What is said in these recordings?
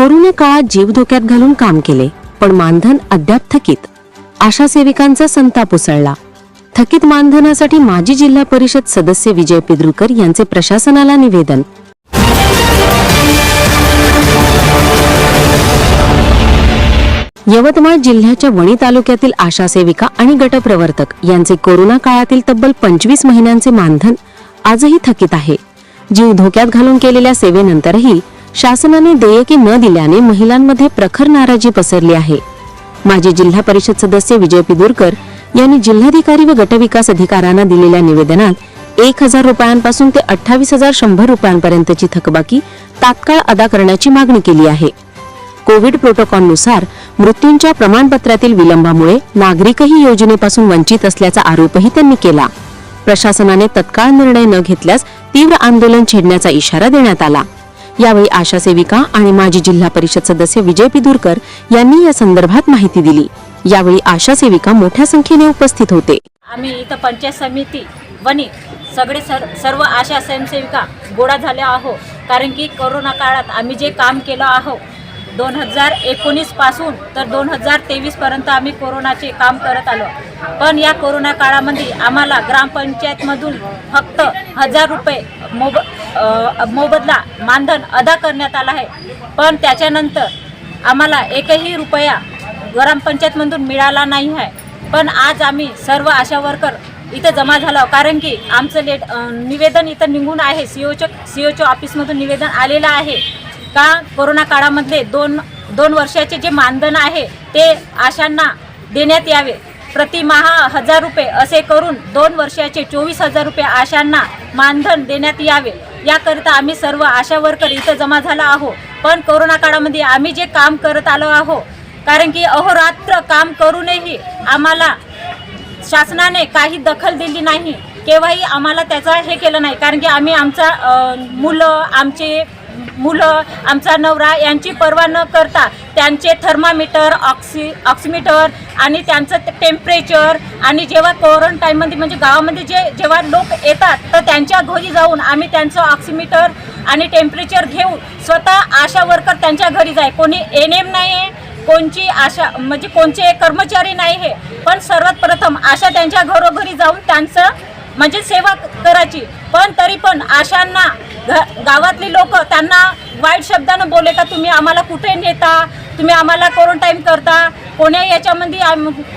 Corona काळात जीव धोक्यात घालून काम केले, पण मानधन अद्याप थकीत. आशा सेविकांचा संताप उसळला. थकीत मानधनासाठी माजी जिल्हा परिषद सदस्य विजय पिद्रुकर यांचे प्रशासनाला निवेदन. यवतमाळ जिल्ह्याच्या वणी तालुक्यातील आशा सेविका आणि गटप्रवर्तक यांचे कोरोना काळातील तब्बल 25 महिन्यांचे मानधन आजही थकीत आहे. जीव धोक्यात घालून केलेल्या सेवेनंतरही शासनाने देयके न दिल्याने महिलांमध्ये प्रखर नाराजी पसरली आहे. माजी जिल्हा परिषद सदस्य विजय पिद्रुकर यांनी जिल्हाधिकारी व गटविकास अधिकाऱ्यांना दिलेल्या निवेदनात 1000 रुपयांपासून ते 28,100 रुपयांपर्यंतची थकबाकी तात्काळ अदा करण्याची मागणी केली आहे. कोविड प्रोटोकॉलनुसार मृत्यूंच्या प्रमाणपत्रातील विलंबामुळे नागरिकही योजनेपासून वंचित असल्याचा आरोपही त्यांनी केला. प्रशासनाने तत्काळ निर्णय न घेतल्यास तीव्र आंदोलन छेडण्याचा इशारा देण्यात आला. यावेळी आशा सेविका आणि माजी जिल्हा परिषद सदस्य विजय पिद्रुकर यांनी या संदर्भात माहिती दिली. यावेळी आशा सेविका मोठ्या संख्येने उपस्थित होते. आम्ही इथं पंचायत समिती वणी सगळे सर्व आशा स्वयंसेविका गोळा झाल्या आहो. कारण की कोरोना काळात आम्ही जे काम केलं आहो 2019 पासून तर 2023 पर्यंत आम्ही कोरोनाचे काम करत आलो. पण या कोरोना काळामध्ये आम्हाला ग्रामपंचायतमधून फक्त 1000 रुपये मोबदला मानधन अदा करण्यात आला आहे. पण त्याच्यानंतर आम्हाला एकही रुपया ग्रामपंचायतमधून मिळाला नाही आहे. पण आज आम्ही सर्व आशा वर्कर इथं जमा झालो, कारण की आमचं निवेदन इथं निघून आहे. सीओच्या ऑफिसमधून निवेदन आलेलं आहे का कोरोना काळामधले दोन वर्षाचे जे मानधन आहे ते आशांना देण्यात यावे. प्रतिमाहा 1000 रुपये असे करून 2 वर्षाचे 24,000 रुपये आशांना मानधन देण्यात यावे. याकरिता आम्ही सर्व आशा वर्कर इथं जमा झाला आहो. पण कोरोना काळामध्ये आम्ही जे काम करत आलो आहो, कारण की अहोरात्र काम करूनही आम्हाला शासनाने काही दखल दिली नाही. केव्हाही आम्हाला त्याचा हे केलं नाही. कारण की आम्ही आमचे मुलं आमचा नवरा यांची पर्वा न करता त्यांचे थर्मामीटर ऑक्सिमीटर आणि त्यांचं टेम्परेचर आणि जेव्हा क्वारंटाईनमध्ये म्हणजे गावामध्ये जेव्हा लोक येतात तर त्यांच्या घरी जाऊन आम्ही त्यांचं ऑक्सिमीटर आणि टेम्परेचर घेऊन स्वतः आशा वर्कर त्यांच्या घरी जाय. कोणी एनएम नाही आहे, कोणची आशा म्हणजे कोणचे कर्मचारी नाही आहे. पण सर्वात प्रथम आशा त्यांच्या घरोघरी जाऊन त्यांचं म्हणजे सेवा करायची. पण तरी पण आशांना गावातली लोक त्यांना वाईट शब्दानं बोले का तुम्ही आम्हाला कुठे नेता, तुम्ही आम्हाला क्वारंटाईन करता, कोण्या याच्यामध्ये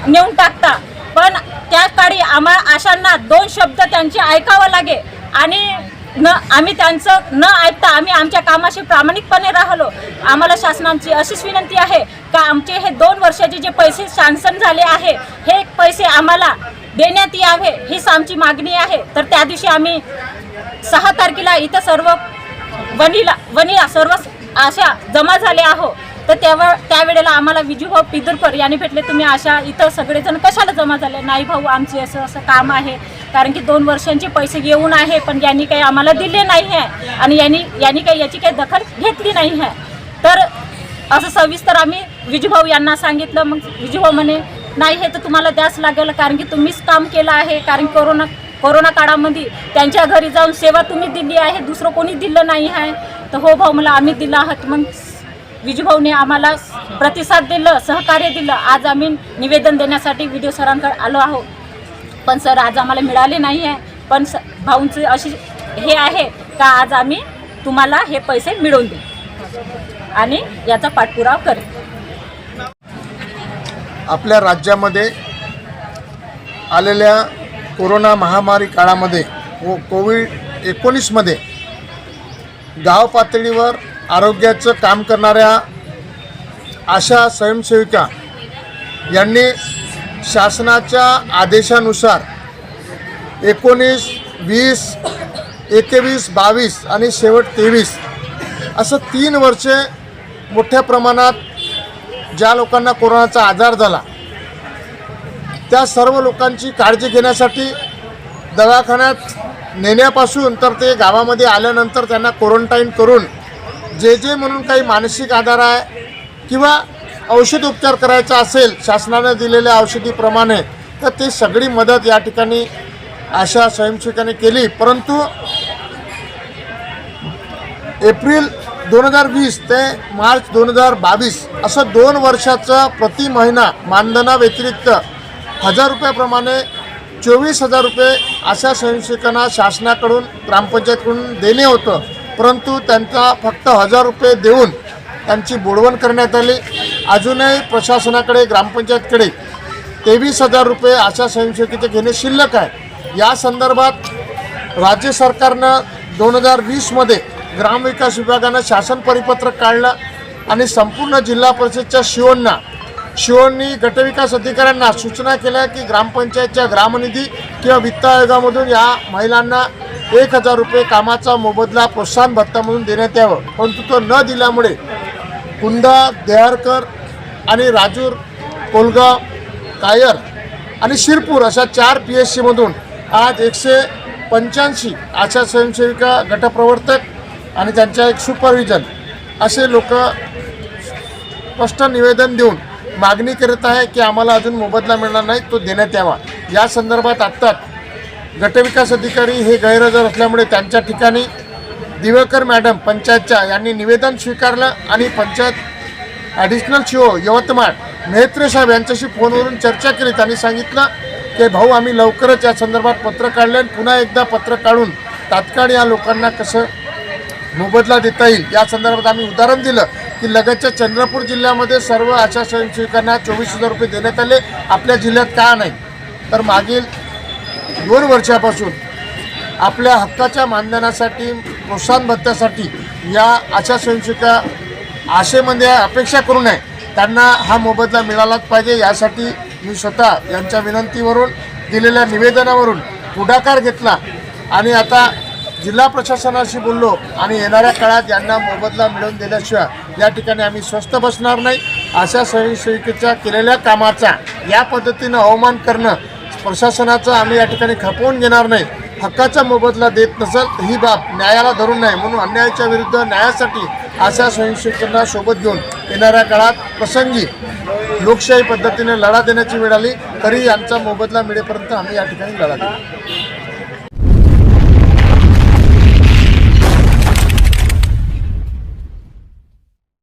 नेऊन टाकता. पण त्या काळी आम्हाला आशांना 2 शब्द त्यांचे ऐकावं लागे आणि आम्ही त्यांचं न ऐकता आम्ही आमच्या कामाशी प्रामाणिकपणे राहिलो. आम्हाला शासनाची अशीच विनंती आहे का आमचे हे 2 वर्षाचे जे पैसे सँक्शन झाले आहे हे पैसे आम्हाला देण्यात यावे, हीच आमची मागणी आहे. तर त्या दिवशी आम्ही 6 तारखेला इथं सर्व वणीला सर्व आशा जमा झाले आहो. तर त्यावेळेला आम्हाला विजूभाऊ पिद्रुकर यांनी भेटले. तुम्ही आशा इथं सगळेजण कशाला जमा झाले? नाही भाऊ, आमचे असं काम आहे, कारण की 2 वर्षांचे पैसे येऊन आहे पण यांनी काही आम्हाला दिले नाही आहे आणि यांनी काही याची काही दखल घेतली नाही आहे. तर असं सविस्तर आम्ही विजूभाऊ यांना सांगितलं. मग विजूभाऊ म्हणे नाही, हे तर तुम्हाला द्यास लागेल, कारण की तुम्हीच काम केलं आहे. कारण कोरोना काळामध्ये त्यांच्या घरी जाऊन सेवा तुम्ही दिली आहे, दुसरं कोणी दिलं नाही आहे. तर हो भाऊ, मला आम्ही दिलं आहात. मग विजूभाऊने आम्हाला प्रतिसाद दिलं, सहकार्य दिलं. आज आम्ही निवेदन देण्यासाठी व्हिडिओ सरांकडे आलो आहोत. पण सर आज आम्हाला मिळाले नाही आहे. पण भाऊंची अशी हे आहे का आज आम्ही तुम्हाला हे पैसे मिळवून देऊ आणि याचा पाठपुरावा करू. आपल्या राज्यामध्ये आलेल्या कोरोना महामारी काळामध्ये व कोविड-19मध्ये गाव पातळीवर आरोग्याचं काम करणाऱ्या आशा स्वयंसेविका यांनी शासनाच्या आदेशानुसार 19, 20, 21, 22 आणि शेवट 23 असं 3 वर्षे मोठ्या प्रमाणात ज्या लोकांना कोरोनाचा आजार झाला त्या सर्व लोकांची काळजी घेण्यासाठी दवाखान्यात नेण्यापासून तर ते गावामध्ये आल्यानंतर त्यांना क्वारंटाईन करून जे म्हणून काही मानसिक आधार आहे किंवा औषध उपचार करायचा असेल शासनाने दिलेल्या औषधीप्रमाणे तर ते सगळी मदत या ठिकाणी आशा स्वयंसेविकांनी केली. परंतु एप्रिल 2020 ते मार्च 2022 असं 2 वर्षाचं प्रति महिना मानधनाव्यतिरिक्त 1000 रुपयाप्रमाणे 24,000 रुपये अशा स्वयंसेवकांना शासनाकडून ग्रामपंचायतकडून देणे होतं, परंतु त्यांचा फक्त 1000 रुपये देऊन त्यांची बोडवण करण्यात आली. अजूनही प्रशासनाकडे ग्रामपंचायतकडे 23,000 रुपये अशा स्वयंसेवकीचे घेणे शिल्लक आहे. या संदर्भात राज्य सरकारनं 2020मध्ये ग्रामविकास विभागानं शासन परिपत्रक काढलं आणि संपूर्ण जिल्हा परिषदच्या शिओंनी गटविकास अधिकाऱ्यांना सूचना केल्या की ग्रामपंचायतच्या ग्रामनिधी किंवा वित्त आयोगामधून या महिलांना 1,000 रुपये कामाचा मोबदला प्रोत्साहन भत्ता म्हणून देण्यात यावं. परंतु तो न दिल्यामुळे कुंदा, देहरकर आणि राजूर, कोलगाव, कायर आणि शिरपूर अशा 4 PSCमधून आज 185 आशा स्वयंसेविका, गटप्रवर्तक आणि त्यांच्या एक सुपरविजन असे लोक स्पष्ट निवेदन देऊन मागणी करत आहे की आम्हाला अजून मोबदला मिळणार नाही, तो देण्यात यावा. या संदर्भात आत्ताच गटविकास अधिकारी हे गैरहजर असल्यामुळे त्यांच्या ठिकाणी दिवेकर मॅडम पंचायतच्या यांनी निवेदन स्वीकारलं आणि पंचायत ॲडिशनल CO यवतमाळ मेहत्रे साहेब यांच्याशी फोनवरून चर्चा केली. त्यांनी सांगितलं की भाऊ, आम्ही लवकरच या संदर्भात पत्र काढले आणि पुन्हा एकदा पत्र काढून तात्काळ या लोकांना कसं मोबदला देता येईल या संदर्भात आम्ही उदाहरण दिलं की लगतच्या चंद्रपूर जिल्ह्यामध्ये सर्व आशा स्वयंसेविकांना 24,000 रुपये देण्यात आले, आपल्या जिल्ह्यात का नाही? तर मागील 2 वर्षापासून आपल्या हक्काच्या मानधनासाठी, प्रोत्साहन भत्त्यासाठी या आशा स्वयंसेविका आशेमध्ये अपेक्षा करू नये, त्यांना हा मोबदला मिळालाच पाहिजे. यासाठी मी स्वतः यांच्या विनंतीवरून, दिलेल्या निवेदनावरून पुढाकार घेतला आणि आता जिल्हा प्रशासनाशी बोललो आणि येणाऱ्या काळात यांना मोबदला मिळवून दिल्याशिवाय या ठिकाणी आम्ही स्वस्थ बसणार नाही. अशा स्वयंसेविकेच्या केलेल्या कामाचा या पद्धतीनं अवमान करणं प्रशासनाचं आम्ही या ठिकाणी खपवून घेणार नाही. हक्काचा मोबदला देत नसेल तर ही बाब न्यायाला धरून नाही, म्हणून अन्यायाच्या विरुद्ध न्यायासाठी अशा स्वयंसेवकांना सोबत घेऊन येणाऱ्या काळात प्रसंगी लोकशाही पद्धतीने लढा देण्याची वेळ आली तरी यांचा मोबदला मिळेपर्यंत आम्ही या ठिकाणी लढा देऊ.